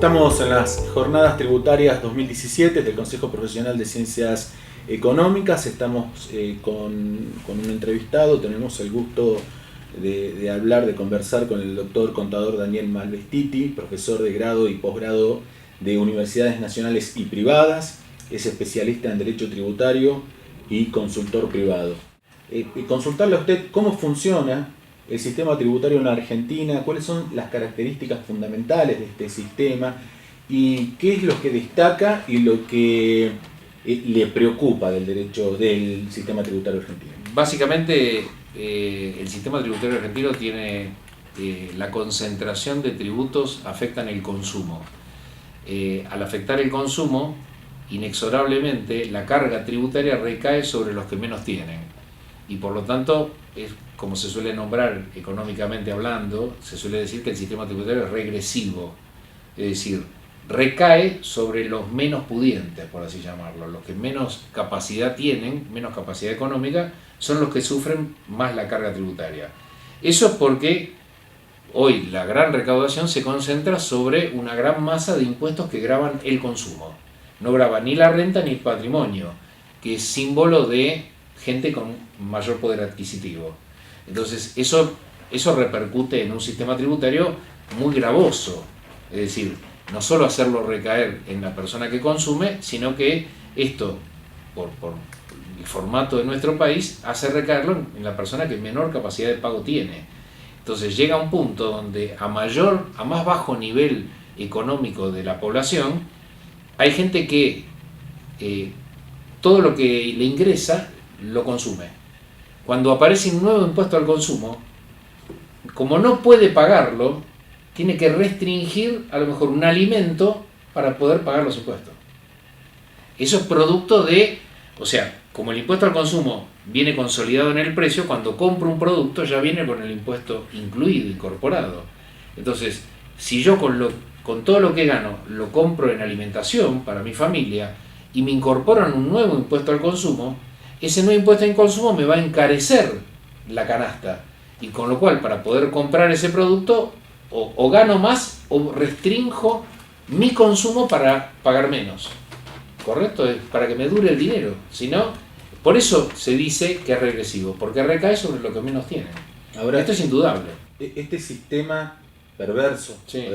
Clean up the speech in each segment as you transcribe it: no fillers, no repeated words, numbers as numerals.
Estamos en las jornadas tributarias 2017 del Consejo Profesional de Ciencias Económicas. Estamos con un entrevistado. Tenemos el gusto de hablar, de conversar con el doctor contador Daniel Malvestiti, profesor de grado y posgrado de universidades nacionales y privadas. Es especialista en Derecho Tributario y consultor privado. Consultarle a usted cómo funciona el sistema tributario en la Argentina, cuáles son las características fundamentales de este sistema y qué es lo que destaca y lo que le preocupa del sistema tributario argentino. Básicamente, el sistema tributario argentino tiene la concentración de tributos afectan el consumo. Al afectar el consumo, inexorablemente la carga tributaria recae sobre los que menos tienen y por lo tanto es como se suele nombrar económicamente hablando, se suele decir que el sistema tributario es regresivo, es decir, recae sobre los menos pudientes, por así llamarlo. Los que menos capacidad tienen, menos capacidad económica, son los que sufren más la carga tributaria. Eso es porque hoy la gran recaudación se concentra sobre una gran masa de impuestos que gravan el consumo. No grava ni la renta ni el patrimonio, que es símbolo de gente con mayor poder adquisitivo. Entonces eso repercute en un sistema tributario muy gravoso, es decir, no solo hacerlo recaer en la persona que consume, sino que esto, por el formato de nuestro país, hace recaerlo en la persona que menor capacidad de pago tiene. Entonces llega un punto donde a más bajo nivel económico de la población, hay gente que todo lo que le ingresa lo consume. Cuando aparece un nuevo impuesto al consumo, como no puede pagarlo, tiene que restringir a lo mejor un alimento para poder pagar los impuestos. Eso es producto de, o sea, como el impuesto al consumo viene consolidado en el precio, cuando compro un producto ya viene con el impuesto incluido, incorporado. Entonces, si yo con todo lo que gano lo compro en alimentación para mi familia y me incorporan un nuevo impuesto al consumo, ese nuevo impuesto en consumo me va a encarecer la canasta y con lo cual para poder comprar ese producto o gano más o restrinjo mi consumo para pagar menos, ¿correcto? Para que me dure el dinero, si no, por eso se dice que es regresivo, porque recae sobre lo que menos tienen. Ahora, esto es indudable. Este sistema perverso, sí.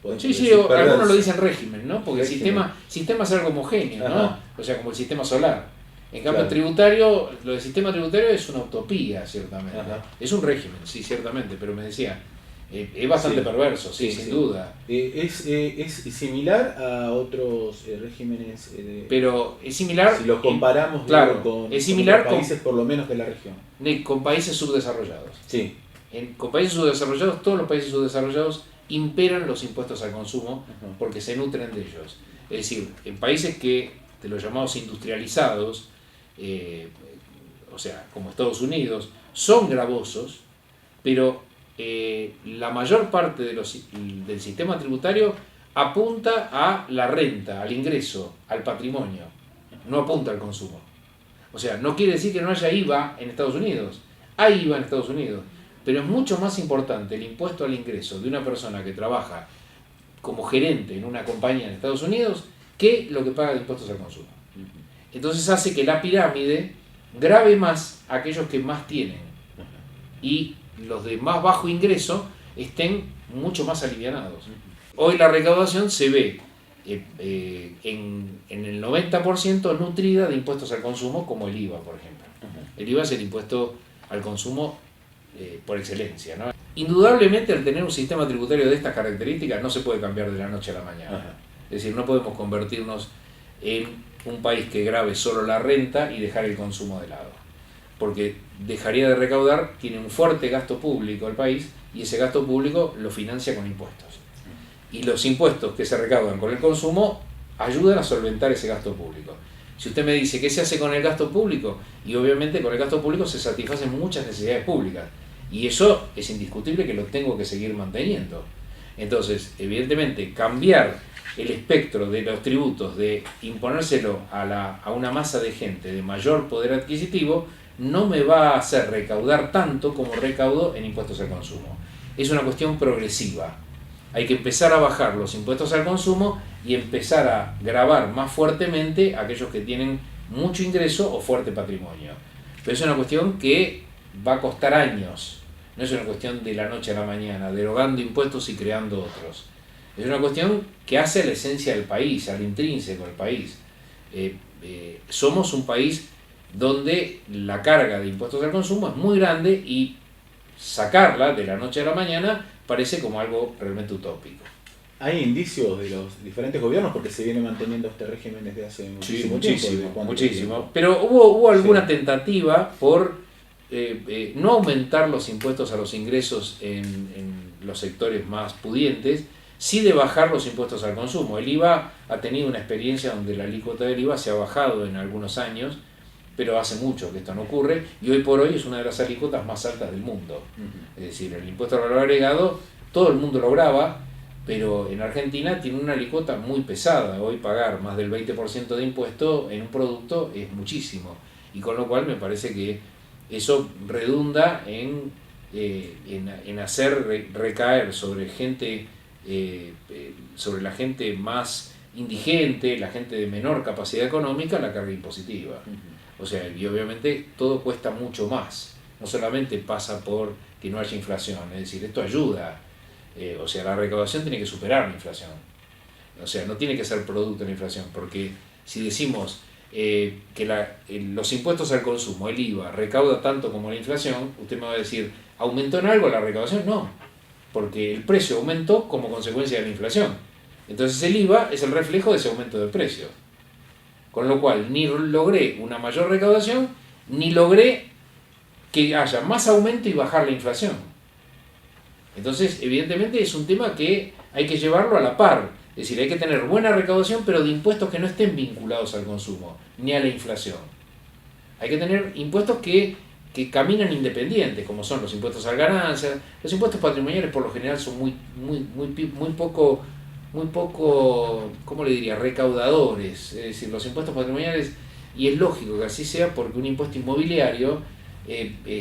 podemos Sí, decir perverso. Algunos lo dicen régimen, ¿no? Porque régimen. El sistema es algo homogéneo, ¿no? O sea, como el sistema solar. En cambio, claro, tributario, lo del sistema tributario es una utopía, ciertamente. Ajá. Es un régimen, sí, ciertamente, pero me decía, es bastante perverso, sí, sin duda. Es similar a otros regímenes. Pero es similar. Si lo comparamos claro, con países, por lo menos de la región. Con países subdesarrollados. Sí. Con países subdesarrollados, todos los países subdesarrollados imperan los impuestos al consumo porque se nutren de ellos. Es decir, en países de los llamados industrializados, o sea, como Estados Unidos, son gravosos, pero la mayor parte del sistema tributario apunta a la renta, al ingreso, al patrimonio, no apunta al consumo. O sea, no quiere decir que no haya IVA en Estados Unidos, hay IVA en Estados Unidos, pero es mucho más importante el impuesto al ingreso de una persona que trabaja como gerente en una compañía en Estados Unidos que lo que paga de impuestos al consumo. Entonces hace que la pirámide grave más a aquellos que más tienen y los de más bajo ingreso estén mucho más alivianados. Hoy la recaudación se ve en el 90% nutrida de impuestos al consumo, como el IVA, por ejemplo. El IVA es el impuesto al consumo por excelencia, ¿no? Indudablemente, al tener un sistema tributario de estas características no se puede cambiar de la noche a la mañana. Es decir, no podemos convertirnos en un país que grave solo la renta y dejar el consumo de lado, porque dejaría de recaudar, tiene un fuerte gasto público el país y ese gasto público lo financia con impuestos. Y los impuestos que se recaudan con el consumo ayudan a solventar ese gasto público. Si usted me dice qué se hace con el gasto público, y obviamente con el gasto público se satisfacen muchas necesidades públicas, y eso es indiscutible que lo tengo que seguir manteniendo. Entonces, evidentemente, cambiar el espectro de los tributos, de imponérselo a una masa de gente de mayor poder adquisitivo, no me va a hacer recaudar tanto como recaudo en impuestos al consumo. Es una cuestión progresiva. hay que empezar a bajar los impuestos al consumo y empezar a gravar más fuertemente a aquellos que tienen mucho ingreso o fuerte patrimonio. Pero es una cuestión que va a costar años, no es una cuestión de la noche a la mañana, derogando impuestos y creando otros. Es una cuestión que hace a la esencia del país, al intrínseco del país. Somos un país donde la carga de impuestos al consumo es muy grande y sacarla de la noche a la mañana parece como algo realmente utópico. Hay indicios de los diferentes gobiernos porque se viene manteniendo este régimen desde hace muchísimo tiempo. Muchísimo. Pero hubo alguna tentativa por no aumentar los impuestos a los ingresos en los sectores más pudientes, sí de bajar los impuestos al consumo. El IVA ha tenido una experiencia donde la alícuota del IVA se ha bajado en algunos años, pero hace mucho que esto no ocurre, y hoy por hoy es una de las alícuotas más altas del mundo. Es decir, el impuesto al valor agregado, todo el mundo lo graba, pero en Argentina tiene una alícuota muy pesada. Hoy pagar más del 20% de impuesto en un producto es muchísimo, y con lo cual me parece que eso redunda en hacer recaer sobre gente, sobre la gente más indigente, la gente de menor capacidad económica, la carga impositiva. O sea, y obviamente todo cuesta mucho más. No solamente pasa por que no haya inflación, es decir, esto ayuda. O sea, la recaudación tiene que superar la inflación. O sea, no tiene que ser producto de la inflación, porque si decimos que los impuestos al consumo, el IVA, recauda tanto como la inflación, usted me va a decir, ¿aumentó en algo la recaudación? No, porque el precio aumentó como consecuencia de la inflación. Entonces el IVA es el reflejo de ese aumento de precio. Con lo cual, ni logré una mayor recaudación, ni logré que haya más aumento y bajar la inflación. Entonces, evidentemente es un tema que hay que llevarlo a la par. Es decir, hay que tener buena recaudación, pero de impuestos que no estén vinculados al consumo, ni a la inflación. Hay que tener impuestos que caminan independientes, como son los impuestos a ganancias. Los impuestos patrimoniales por lo general son muy poco, ¿cómo le diría?, recaudadores. Es decir, los impuestos patrimoniales, y es lógico que así sea, porque un impuesto inmobiliario,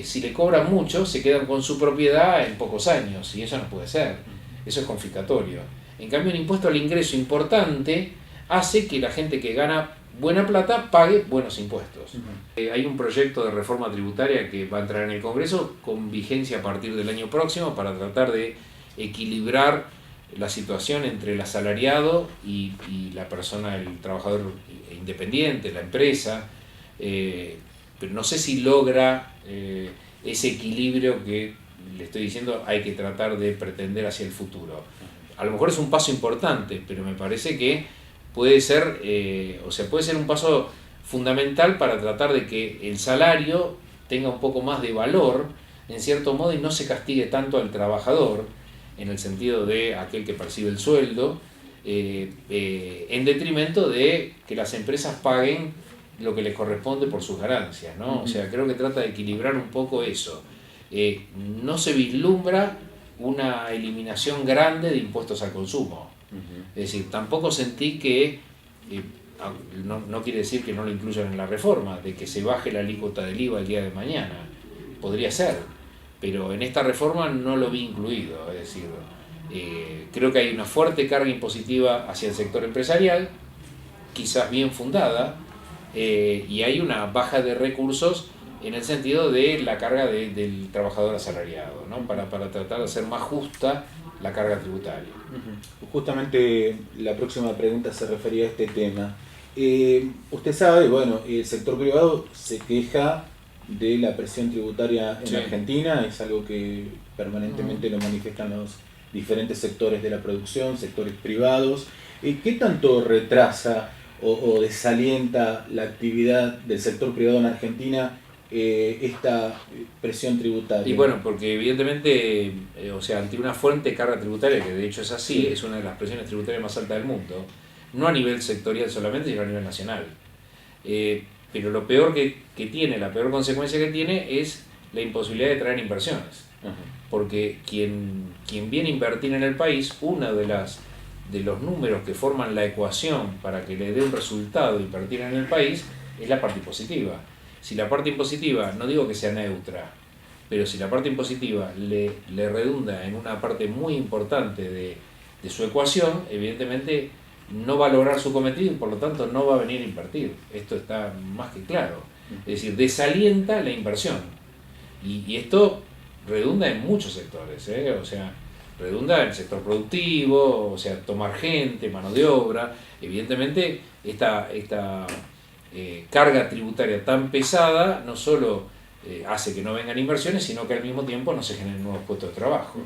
si le cobran mucho, se quedan con su propiedad en pocos años, y eso no puede ser, eso es confiscatorio. En cambio, un impuesto al ingreso importante hace que la gente que gana buena plata pague buenos impuestos. Hay un proyecto de reforma tributaria que va a entrar en el Congreso con vigencia a partir del año próximo para tratar de equilibrar la situación entre el asalariado y la persona, el trabajador independiente, la empresa, pero no sé si logra ese equilibrio que le estoy diciendo hay que tratar de pretender hacia el futuro. A lo mejor es un paso importante, pero me parece que puede ser, puede ser un paso fundamental para tratar de que el salario tenga un poco más de valor, en cierto modo, y no se castigue tanto al trabajador, en el sentido de aquel que percibe el sueldo, en detrimento de que las empresas paguen lo que les corresponde por sus ganancias, ¿no? O sea, creo que trata de equilibrar un poco eso. No se vislumbra una eliminación grande de impuestos al consumo. Es decir, tampoco sentí que, no quiere decir que no lo incluyan en la reforma, de que se baje la alícuota del IVA el día de mañana. Podría ser, pero en esta reforma no lo vi incluido. Es decir, creo que hay una fuerte carga impositiva hacia el sector empresarial, quizás bien fundada, y hay una baja de recursos en el sentido de la carga del trabajador asalariado, ¿no? Para tratar de hacer más justa la carga tributaria. Justamente la próxima pregunta se refería a este tema. Usted sabe, bueno, el sector privado se queja de la presión tributaria en Argentina, es algo que permanentemente lo manifiestan los diferentes sectores de la producción, sectores privados. ¿Qué tanto retrasa o desalienta la actividad del sector privado en Argentina esta presión tributaria? Y bueno, porque evidentemente, ante una fuerte carga tributaria, que de hecho es así, es una de las presiones tributarias más altas del mundo, no a nivel sectorial solamente, sino a nivel nacional. Pero lo peor que tiene, la peor consecuencia que tiene es la imposibilidad de traer inversiones. Porque quien viene a invertir en el país, uno de los números que forman la ecuación para que le dé un resultado invertir en el país es la parte impositiva. Si la parte impositiva, no digo que sea neutra, pero si la parte impositiva le redunda en una parte muy importante de su ecuación, evidentemente no va a lograr su cometido y por lo tanto no va a venir a invertir. Esto está más que claro. Es decir, desalienta la inversión. Y esto redunda en muchos sectores, o sea, redunda en el sector productivo, o sea, tomar gente, mano de obra. Evidentemente, esta carga tributaria tan pesada no solo hace que no vengan inversiones, sino que al mismo tiempo no se generen nuevos puestos de trabajo.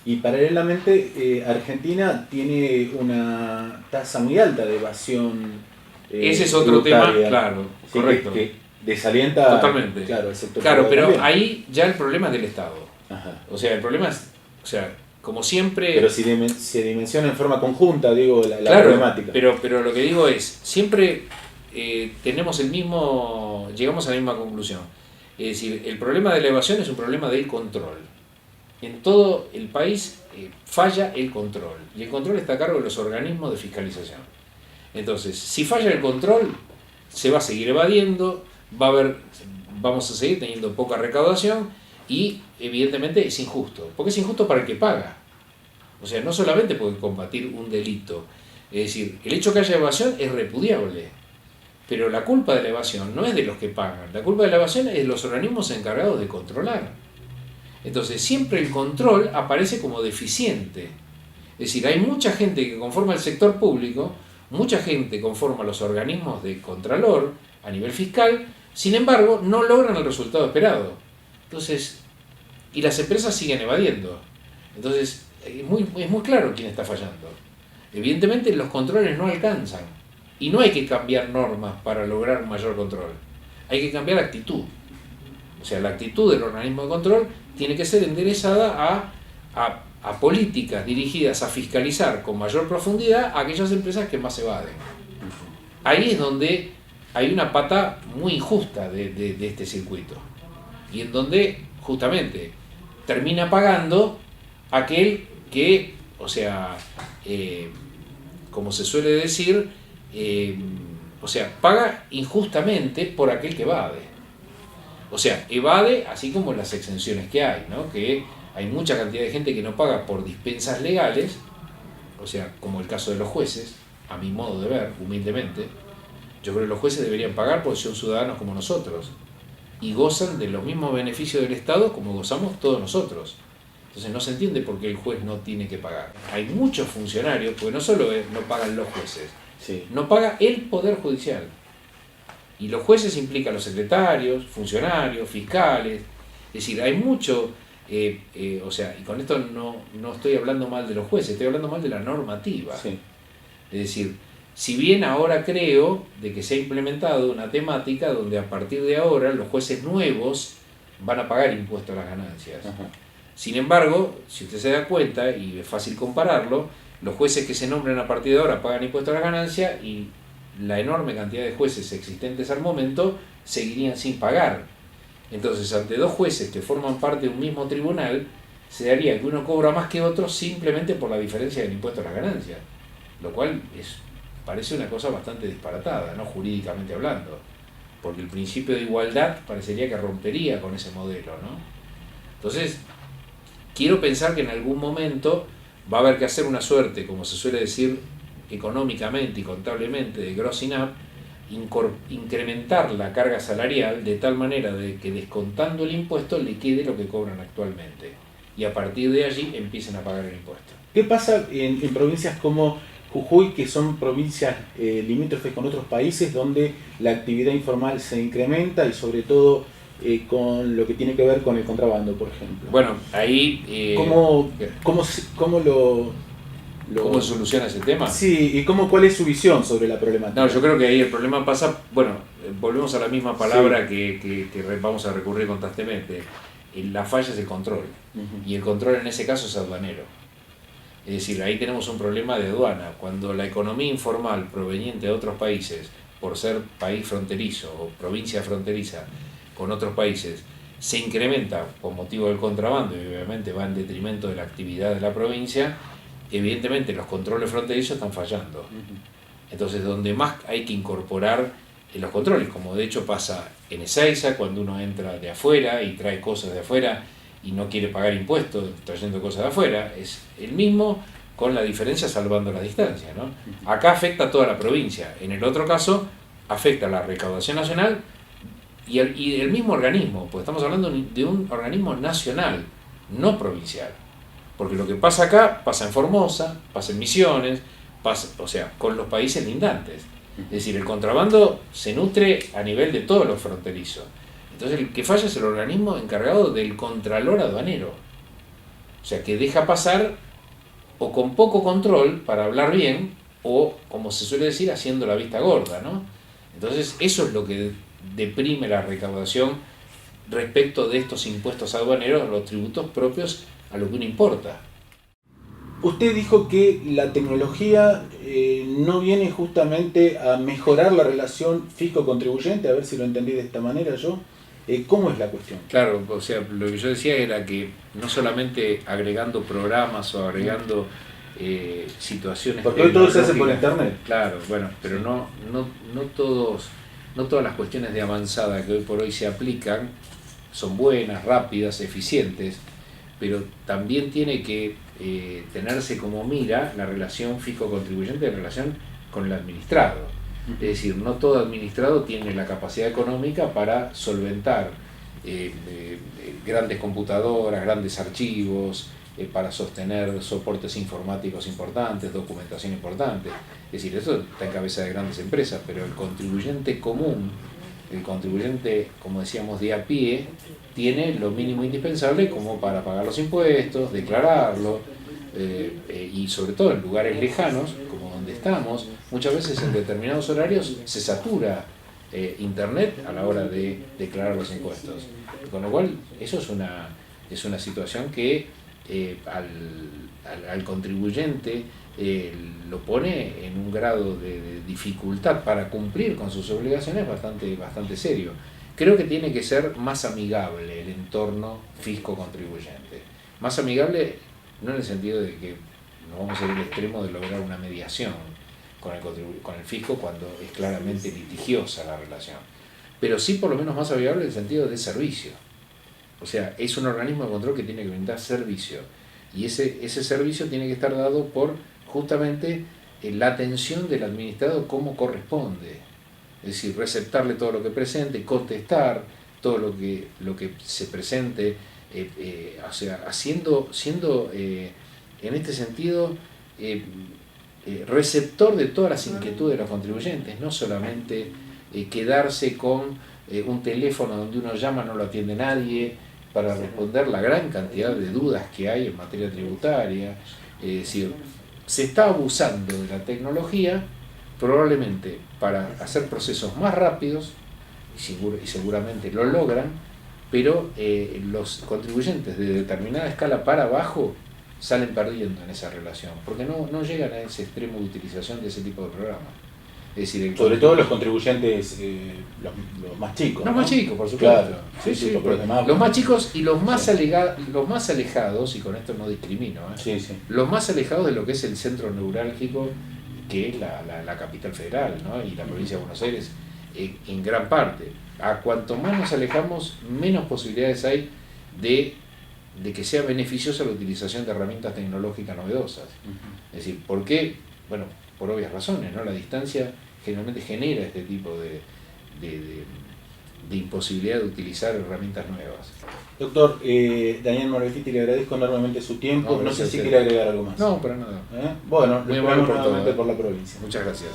Y paralelamente, Argentina tiene una tasa muy alta de evasión. Ese es otro tema, claro, sí, correcto. Que desalienta totalmente. Claro, el sector claro, pero también. Ahí ya el problema es del Estado. Ajá. O sea, el problema es, o sea, como siempre... Pero si se dimensiona en forma conjunta, digo, la claro, problemática. Pero lo que digo es, siempre tenemos llegamos a la misma conclusión. Es decir, el problema de la evasión es un problema del control. En todo el país falla el control. Y el control está a cargo de los organismos de fiscalización. Entonces, si falla el control, se va a seguir evadiendo, vamos a seguir teniendo poca recaudación y evidentemente es injusto. Porque es injusto para el que paga. O sea, no solamente puede combatir un delito. Es decir, el hecho que haya evasión es repudiable. Pero la culpa de la evasión no es de los que pagan. La culpa de la evasión es de los organismos encargados de controlar. Entonces, siempre el control aparece como deficiente. Es decir, hay mucha gente que conforma el sector público, mucha gente conforma los organismos de contralor a nivel fiscal, sin embargo, no logran el resultado esperado. Entonces, y las empresas siguen evadiendo. Entonces, es muy claro quién está fallando. Evidentemente, los controles no alcanzan. Y no hay que cambiar normas para lograr un mayor control. Hay que cambiar actitud. O sea, la actitud del organismo de control tiene que ser enderezada a políticas dirigidas a fiscalizar con mayor profundidad a aquellas empresas que más evaden. Ahí es donde hay una pata muy injusta de este circuito. Y en donde, justamente, termina pagando aquel que, o sea, como se suele decir, o sea, paga injustamente por aquel que evade. O sea, evade así como las exenciones que hay, ¿no? Que hay mucha cantidad de gente que no paga por dispensas legales, o sea, como el caso de los jueces, a mi modo de ver, humildemente. Yo creo que los jueces deberían pagar porque son ciudadanos como nosotros y gozan de los mismos beneficios del Estado como gozamos todos nosotros. Entonces no se entiende por qué el juez no tiene que pagar. Hay muchos funcionarios, porque no solo no pagan los jueces, sí, no paga el Poder Judicial. Y los jueces implican los secretarios, funcionarios, fiscales. Es decir, hay mucho, o sea, y con esto no estoy hablando mal de los jueces, estoy hablando mal de la normativa. Sí. Es decir, si bien ahora creo de que se ha implementado una temática donde a partir de ahora los jueces nuevos van a pagar impuestos a las ganancias. Ajá. Sin embargo, si usted se da cuenta, y es fácil compararlo, los jueces que se nombren a partir de ahora pagan impuestos a las ganancias y la enorme cantidad de jueces existentes al momento seguirían sin pagar. Entonces, ante dos jueces que forman parte de un mismo tribunal, se daría que uno cobra más que otro simplemente por la diferencia del impuesto a las ganancias, lo cual parece una cosa bastante disparatada, ¿no? Jurídicamente hablando, porque el principio de igualdad parecería que rompería con ese modelo, ¿no? Entonces, quiero pensar que en algún momento va a haber que hacer una suerte, como se suele decir económicamente y contablemente, de grossing up, incrementar la carga salarial de tal manera de que descontando el impuesto le quede lo que cobran actualmente y a partir de allí empiecen a pagar el impuesto. ¿Qué pasa en provincias como Jujuy, que son provincias limítrofes con otros países donde la actividad informal se incrementa y sobre todo con lo que tiene que ver con el contrabando, por ejemplo? Bueno, ahí... ¿Cómo se soluciona ese tema? Sí, y cuál es su visión sobre la problemática. No, yo creo que ahí el problema pasa, bueno, volvemos a la misma palabra, sí, que vamos a recurrir constantemente. La falla es el control, y el control en ese caso es aduanero. Es decir, ahí tenemos un problema de aduana. Cuando la economía informal proveniente de otros países, por ser país fronterizo o provincia fronteriza con otros países, se incrementa con motivo del contrabando y obviamente va en detrimento de la actividad de la provincia, evidentemente los controles fronterizos están fallando. Entonces, donde más hay que incorporar los controles, como de hecho pasa en Ezeiza, cuando uno entra de afuera y trae cosas de afuera y no quiere pagar impuestos trayendo cosas de afuera, es el mismo con la diferencia salvando la distancia, ¿no? Acá afecta a toda la provincia, en el otro caso afecta a la recaudación nacional y el mismo organismo, pues estamos hablando de un organismo nacional, no provincial. Porque lo que pasa acá pasa en Formosa, pasa en Misiones, pasa, o sea, con los países lindantes. Es decir, el contrabando se nutre a nivel de todos los fronterizos. Entonces el que falla es el organismo encargado del contralor aduanero. O sea, que deja pasar o con poco control, para hablar bien, o, como se suele decir, haciendo la vista gorda, ¿no? Entonces eso es lo que deprime la recaudación respecto de estos impuestos aduaneros, los tributos propios a lo que uno importa. Usted dijo que la tecnología no viene justamente a mejorar la relación fisco-contribuyente, a ver si lo entendí de esta manera yo. ¿Cómo es la cuestión? Claro, o sea, lo que yo decía era que no solamente agregando programas o agregando situaciones... Porque hoy todo se hace por internet. Claro, bueno, pero no todas las cuestiones de avanzada que hoy por hoy se aplican son buenas, rápidas, eficientes, pero también tiene que tenerse como mira la relación fisco-contribuyente en relación con el administrado. Es decir, no todo administrado tiene la capacidad económica para solventar grandes computadoras, grandes archivos, para sostener soportes informáticos importantes, documentación importante. Es decir, eso está en cabeza de grandes empresas, pero el contribuyente común, el contribuyente, como decíamos, de a pie, tiene lo mínimo indispensable como para pagar los impuestos, declararlo, y sobre todo en lugares lejanos, como donde estamos, muchas veces en determinados horarios se satura Internet a la hora de declarar los impuestos. Con lo cual, eso es una situación que al contribuyente lo pone en un grado de dificultad para cumplir con sus obligaciones bastante serio. Creo que tiene que ser más amigable el entorno fisco-contribuyente. Más amigable no en el sentido de que no vamos a ir al extremo de lograr una mediación con el fisco cuando es claramente litigiosa la relación, pero sí por lo menos más amigable en el sentido de servicio. O sea, es un organismo de control que tiene que brindar servicio, y ese servicio tiene que estar dado por justamente la atención del administrado como corresponde. Es decir, receptarle todo lo que presente, contestar todo lo que se presente, o sea, siendo en este sentido receptor de todas las inquietudes de los contribuyentes, no solamente quedarse con un teléfono donde uno llama, no lo atiende nadie, para responder la gran cantidad de dudas que hay en materia tributaria. Es decir, se está abusando de la tecnología probablemente para hacer procesos más rápidos, y seguramente lo logran, pero los contribuyentes de determinada escala para abajo salen perdiendo en esa relación, porque no llegan a ese extremo de utilización de ese tipo de programas. Es decir, sobre todo los contribuyentes los más chicos. Los ¿no? más chicos, por supuesto. Claro, Sí, los más chicos y los más alejados, y con esto no discrimino, los más alejados de lo que es el centro neurálgico, que es la capital federal, ¿no? Y la provincia de Buenos Aires, en gran parte. A cuanto más nos alejamos, menos posibilidades hay de que sea beneficiosa la utilización de herramientas tecnológicas novedosas. Es decir, ¿por qué? Bueno, por obvias razones, ¿no? La distancia generalmente genera este tipo de imposibilidad de utilizar herramientas nuevas. Doctor Daniel Morbifitti, le agradezco enormemente su tiempo. No sé si quiere agregar algo más. No, para nada. Bueno, muy lo esperamos amable nuevamente por la provincia. Muchas gracias.